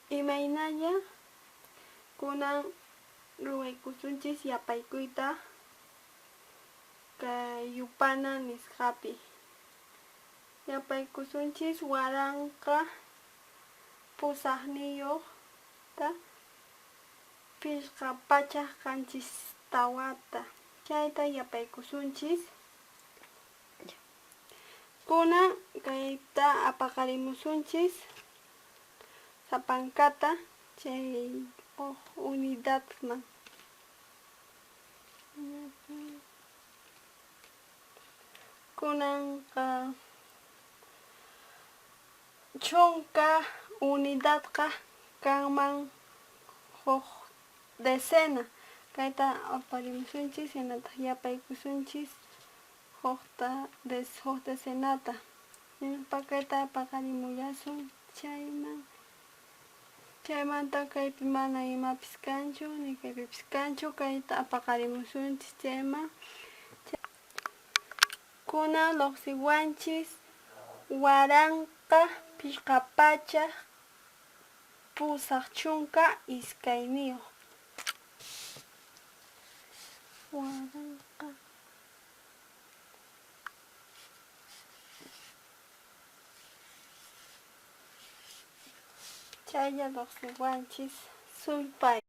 Imaynalla kunan ruwaykusunchis yapaykuyta kay yupana nisqapi. Yapaykusunchis waranqa pusaqniyuqta pichqapachaq kanchis tawata. Chayta yapaykusunchis. Kunan kayta apaqarimusunchis sapankata chay unidadman. Kunanqa chunka unidadqa kanman huk decena. Kayta aparimusunchis hinataq yapaykusunchis huk decenata. Kayta apaqarimullasun chaymanta kaypi mana imapis kanchu ni kaypipis kanchu kayta apaqarimusunchis chayman. Kunan lluqsiwanchis waranqa pichqapachaq pusaq chunka iskayniyuq. Waranqa chaylla lluqsiwanchis sullpay.